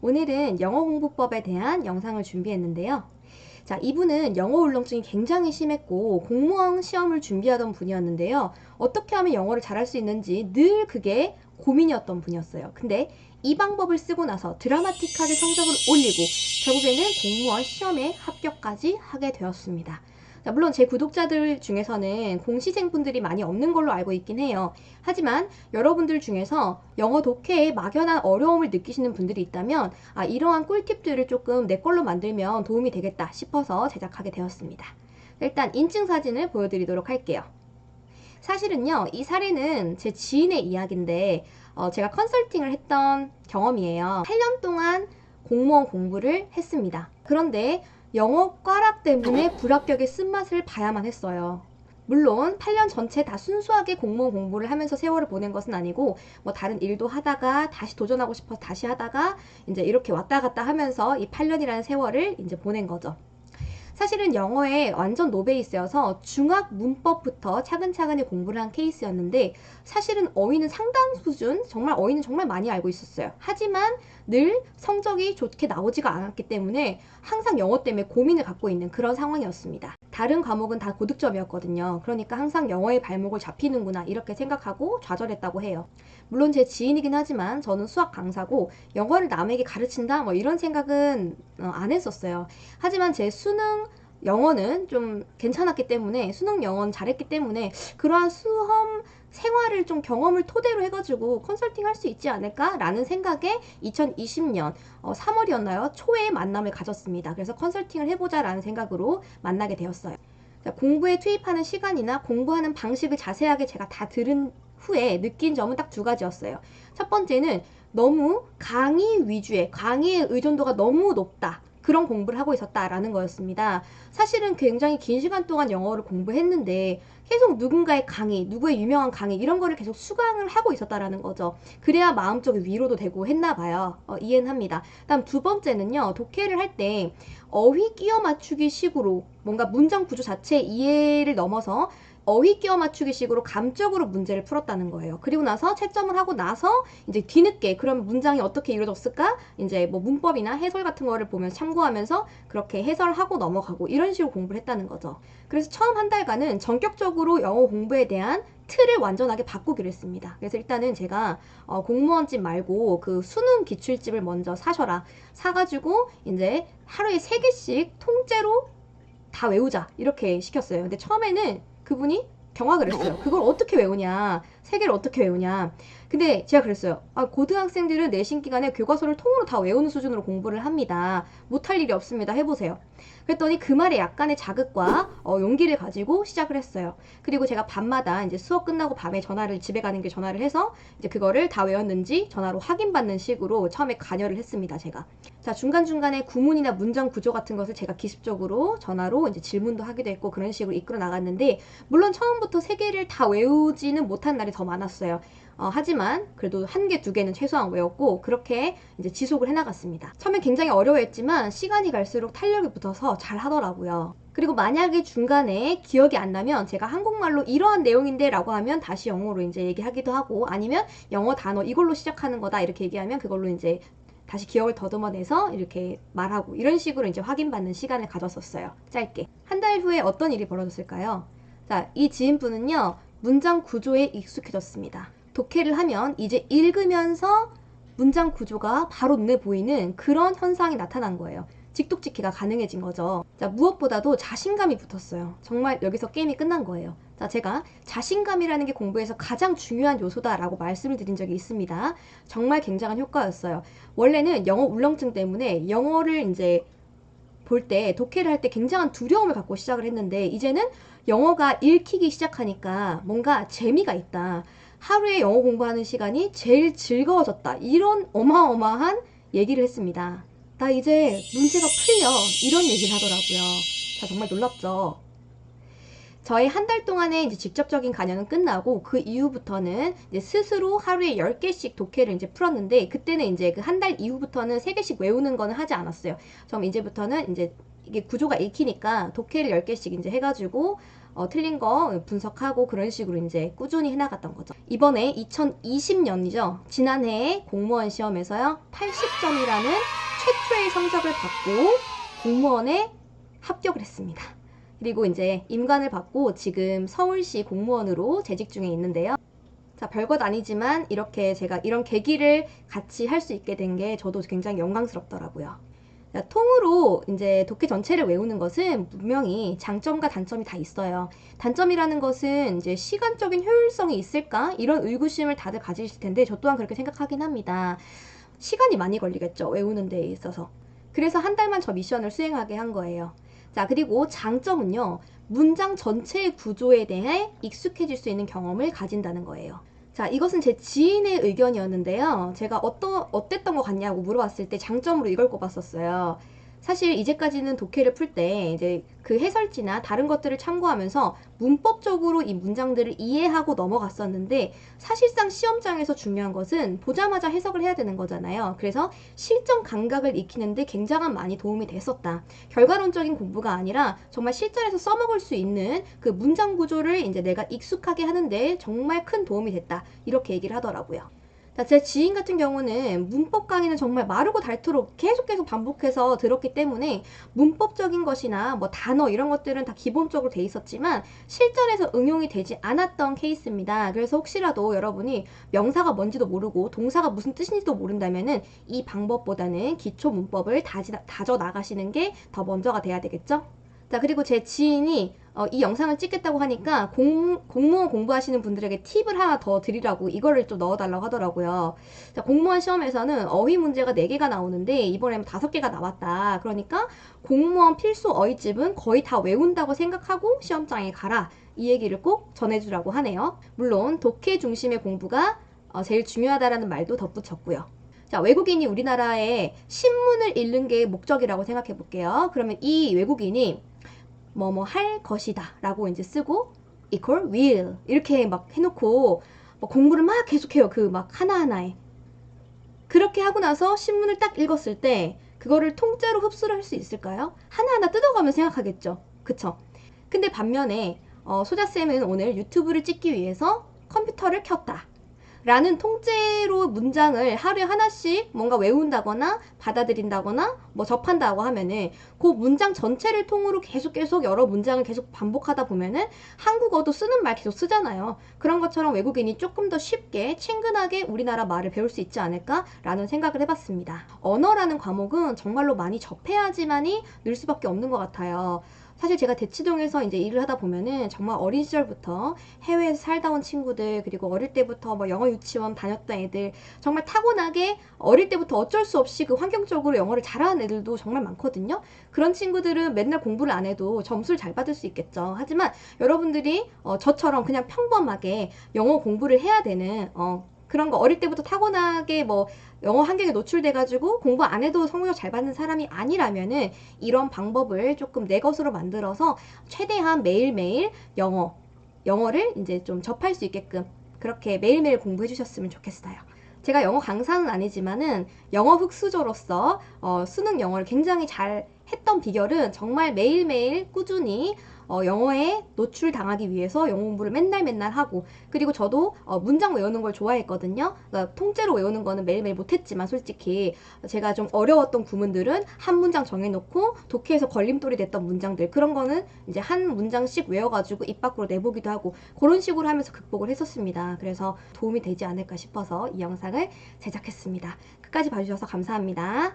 오늘은 영어 공부법에 대한 영상을 준비했는데요. 자, 이분은 영어 울렁증이 굉장히 심했고 공무원 시험을 준비하던 분이었는데요. 어떻게 하면 영어를 잘할 수 있는지 늘 그게 고민이었던 분이었어요. 근데 이 방법을 쓰고 나서 드라마틱하게 성적을 올리고 결국에는 공무원 시험에 합격까지 하게 되었습니다. 자, 물론 제 구독자들 중에서는 공시생분들이 많이 없는 걸로 알고 있긴 해요. 하지만 여러분들 중에서 영어 독해에 막연한 어려움을 느끼시는 분들이 있다면 이러한 꿀팁들을 조금 내 걸로 만들면 도움이 되겠다 싶어서 제작하게 되었습니다. 일단 인증 사진을 보여드리도록 할게요. 사실은요, 이 사례는 제 지인의 이야기인데 제가 컨설팅을 했던 경험이에요. 8년 동안 공무원 공부를 했습니다. 그런데 영어 꽈락 때문에 불합격의 쓴맛을 봐야만 했어요. 물론 8년 전체 다 순수하게 공무원 공부를 하면서 세월을 보낸 것은 아니고 뭐 다른 일도 하다가 다시 도전하고 싶어서 다시 하다가 이제 이렇게 왔다 갔다 하면서 이 8년이라는 세월을 이제 보낸 거죠. 사실은 영어에 완전 노베이스여서 중학 문법부터 차근차근히 공부를 한 케이스였는데 사실은 어휘는 상당 수준, 어휘는 정말 많이 알고 있었어요. 하지만 늘 성적이 좋게 나오지가 않았기 때문에 항상 영어 때문에 고민을 갖고 있는 그런 상황이었습니다. 다른 과목은 다 고득점이었거든요. 그러니까 항상 영어에 발목을 잡히는구나 이렇게 생각하고 좌절했다고 해요. 물론 제 지인이긴 하지만 저는 수학 강사고 영어를 남에게 가르친다 뭐 이런 생각은 안 했었어요. 하지만 제 수능 영어는 좀 괜찮았기 때문에 수능 영어는 잘했기 때문에 그러한 수험 생활을 좀 경험을 토대로 해가지고 컨설팅 할 수 있지 않을까 라는 생각에 2020년 3월이었나요? 초에 만남을 가졌습니다. 그래서 컨설팅을 해보자 라는 생각으로 만나게 되었어요. 자, 공부에 투입하는 시간이나 공부하는 방식을 자세하게 제가 다 들은 후에 느낀 점은 딱 두 가지였어요. 첫 번째는 너무 강의 위주의 강의의 의존도가 너무 높다. 그런 공부를 하고 있었다라는 거였습니다. 사실은 굉장히 긴 시간 동안 영어를 공부했는데 계속 누군가의 강의, 누구의 유명한 강의 이런 거를 계속 수강을 하고 있었다라는 거죠. 그래야 마음적인 위로도 되고 했나 봐요. 이해는 합니다. 다음 두 번째는요. 독해를 할 때 어휘 끼워 맞추기 식으로 뭔가 문장 구조 자체 이해를 넘어서 어휘 끼워 맞추기 식으로 감적으로 문제를 풀었다는 거예요. 그리고 나서 채점을 하고 나서 이제 뒤늦게 그럼 문장이 어떻게 이루어졌을까? 이제 뭐 문법이나 해설 같은 거를 보면서 참고하면서 그렇게 해설하고 넘어가고 이런 식으로 공부를 했다는 거죠. 그래서 처음 한 달간은 전격적으로 영어 공부에 대한 틀을 완전하게 바꾸기로 했습니다. 그래서 일단은 제가 공무원집 말고 그 수능 기출집을 먼저 사셔라. 사가지고 이제 하루에 3개씩 통째로 다 외우자 이렇게 시켰어요. 근데 처음에는 그분이 경악을 했어요. 그걸 어떻게 외우냐, 3개를 어떻게 외우냐. 근데 제가 그랬어요. 고등학생들은 내신 기간에 교과서를 통으로 다 외우는 수준으로 공부를 합니다. 못할 일이 없습니다. 해보세요. 그랬더니 그 말에 약간의 자극과 용기를 가지고 시작을 했어요. 그리고 제가 밤마다 이제 수업 끝나고 밤에 집에 가는 길 전화를 해서 이제 그거를 다 외웠는지 전화로 확인받는 식으로 처음에 관여를 했습니다. 제가. 자, 중간중간에 구문이나 문장 구조 같은 것을 제가 기습적으로 전화로 이제 질문도 하기도 했고 그런 식으로 이끌어 나갔는데 물론 처음부터 3개를 다 외우지는 못한 날이 더 많았어요. 하지만 그래도 1개, 2개는 최소한 외웠고 그렇게 이제 지속을 해나갔습니다. 처음엔 굉장히 어려워했지만 시간이 갈수록 탄력이 붙어서 잘 하더라고요. 그리고 만약에 중간에 기억이 안 나면 제가 한국말로 이러한 내용인데 라고 하면 다시 영어로 이제 얘기하기도 하고 아니면 영어 단어 이걸로 시작하는 거다 이렇게 얘기하면 그걸로 이제 다시 기억을 더듬어내서 이렇게 말하고 이런 식으로 이제 확인받는 시간을 가졌었어요. 짧게. 한 달 후에 어떤 일이 벌어졌을까요? 자, 이 지인분은요. 문장 구조에 익숙해졌습니다. 독해를 하면 이제 읽으면서 문장 구조가 바로 눈에 보이는 그런 현상이 나타난 거예요. 직독직해가 가능해진 거죠. 자, 무엇보다도 자신감이 붙었어요. 정말 여기서 게임이 끝난 거예요. 자, 제가 자신감이라는 게 공부에서 가장 중요한 요소다라고 말씀을 드린 적이 있습니다. 정말 굉장한 효과였어요. 원래는 영어 울렁증 때문에 영어를 이제 볼 때, 독해를 할 때 굉장한 두려움을 갖고 시작을 했는데 이제는 영어가 읽히기 시작하니까 뭔가 재미가 있다. 하루에 영어 공부하는 시간이 제일 즐거워졌다. 이런 어마어마한 얘기를 했습니다. 나 이제 문제가 풀려. 이런 얘기를 하더라고요. 자, 정말 놀랍죠? 저의 한 달 동안의 이제 직접적인 강연은 끝나고 그 이후부터는 이제 스스로 하루에 10개씩 독해를 이제 풀었는데 그때는 이제 그 한 달 이후부터는 3개씩 외우는 거는 하지 않았어요. 좀 이제부터는 이제 이게 구조가 읽히니까 독해를 10개씩 이제 해가지고 틀린 거 분석하고 그런 식으로 이제 꾸준히 해나갔던 거죠. 이번에 2020년이죠. 지난해 공무원 시험에서요. 80점이라는 최초의 성적을 받고 공무원에 합격을 했습니다. 그리고 이제 임관을 받고 지금 서울시 공무원으로 재직 중에 있는데요. 자, 별것 아니지만 이렇게 제가 이런 계기를 같이 할 수 있게 된 게 저도 굉장히 영광스럽더라고요. 자, 통으로 이제 독해 전체를 외우는 것은 분명히 장점과 단점이 다 있어요. 단점이라는 것은 이제 시간적인 효율성이 있을까? 이런 의구심을 다들 가지실 텐데 저 또한 그렇게 생각하긴 합니다. 시간이 많이 걸리겠죠. 외우는 데 있어서. 그래서 한 달만 저 미션을 수행하게 한 거예요. 자, 그리고 장점은요. 문장 전체의 구조에 대해 익숙해질 수 있는 경험을 가진다는 거예요. 자, 이것은 제 지인의 의견이었는데요. 제가 어땠던 것 같냐고 물어봤을 때 장점으로 이걸 꼽았었어요. 사실 이제까지는 독해를 풀 때 이제 그 해설지나 다른 것들을 참고하면서 문법적으로 이 문장들을 이해하고 넘어갔었는데 사실상 시험장에서 중요한 것은 보자마자 해석을 해야 되는 거잖아요. 그래서 실전 감각을 익히는데 굉장한 많이 도움이 됐었다. 결과론적인 공부가 아니라 정말 실전에서 써먹을 수 있는 그 문장 구조를 이제 내가 익숙하게 하는데 정말 큰 도움이 됐다. 이렇게 얘기를 하더라고요. 자, 제 지인 같은 경우는 문법 강의는 정말 마르고 닳도록 계속 반복해서 들었기 때문에 문법적인 것이나 뭐 단어 이런 것들은 다 기본적으로 돼 있었지만 실전에서 응용이 되지 않았던 케이스입니다. 그래서 혹시라도 여러분이 명사가 뭔지도 모르고 동사가 무슨 뜻인지도 모른다면은 이 방법보다는 기초 문법을 다져 나가시는 게 더 먼저가 돼야 되겠죠? 자, 그리고 제 지인이 이 영상을 찍겠다고 하니까 공무원 공부하시는 분들에게 팁을 하나 더 드리라고 이거를 좀 넣어달라고 하더라고요. 자, 공무원 시험에서는 어휘 문제가 4개가 나오는데 이번에는 5개가 나왔다. 그러니까 공무원 필수 어휘집은 거의 다 외운다고 생각하고 시험장에 가라. 이 얘기를 꼭 전해주라고 하네요. 물론 독해 중심의 공부가 제일 중요하다라는 말도 덧붙였고요. 자, 외국인이 우리나라에 신문을 읽는 게 목적이라고 생각해 볼게요. 그러면 이 외국인이 뭐뭐 할 것이다 라고 이제 쓰고 equal will 이렇게 막 해놓고 공부를 막 계속해요. 그 막 하나하나에. 그렇게 하고 나서 신문을 딱 읽었을 때 그거를 통째로 흡수를 할 수 있을까요? 하나하나 뜯어가면 생각하겠죠. 그쵸? 근데 반면에 소자쌤은 오늘 유튜브를 찍기 위해서 컴퓨터를 켰다. 라는 통째로 문장을 하루에 하나씩 뭔가 외운다거나 받아들인다거나 뭐 접한다고 하면은 그 문장 전체를 통으로 계속 여러 문장을 계속 반복하다 보면은 한국어도 쓰는 말 계속 쓰잖아요. 그런 것처럼 외국인이 조금 더 쉽게 친근하게 우리나라 말을 배울 수 있지 않을까라는 생각을 해봤습니다. 언어라는 과목은 정말로 많이 접해야지만이 늘 수밖에 없는 것 같아요. 사실 제가 대치동에서 이제 일을 하다 보면은 정말 어린 시절부터 해외에서 살다 온 친구들 그리고 어릴 때부터 뭐 영어 유치원 다녔던 애들 정말 타고나게 어릴 때부터 어쩔 수 없이 그 환경적으로 영어를 잘하는 애들도 정말 많거든요. 그런 친구들은 맨날 공부를 안 해도 점수를 잘 받을 수 있겠죠. 하지만 여러분들이 저처럼 그냥 평범하게 영어 공부를 해야 되는 그런 거 어릴 때부터 타고나게 뭐 영어 환경에 노출돼가지고 공부 안 해도 성적 잘 받는 사람이 아니라면은 이런 방법을 조금 내 것으로 만들어서 최대한 매일매일 영어를 이제 좀 접할 수 있게끔 그렇게 매일매일 공부해 주셨으면 좋겠어요. 제가 영어 강사는 아니지만은 영어 흑수저로서 수능 영어를 굉장히 잘 했던 비결은 정말 매일매일 꾸준히 영어에 노출당하기 위해서 영어 공부를 맨날 하고 그리고 저도 문장 외우는 걸 좋아했거든요. 그러니까 통째로 외우는 거는 매일매일 못했지만 솔직히 제가 좀 어려웠던 구문들은 한 문장 정해놓고 독해에서 걸림돌이 됐던 문장들 그런 거는 이제 한 문장씩 외워가지고 입 밖으로 내보기도 하고 그런 식으로 하면서 극복을 했었습니다. 그래서 도움이 되지 않을까 싶어서 이 영상을 제작했습니다. 끝까지 봐주셔서 감사합니다.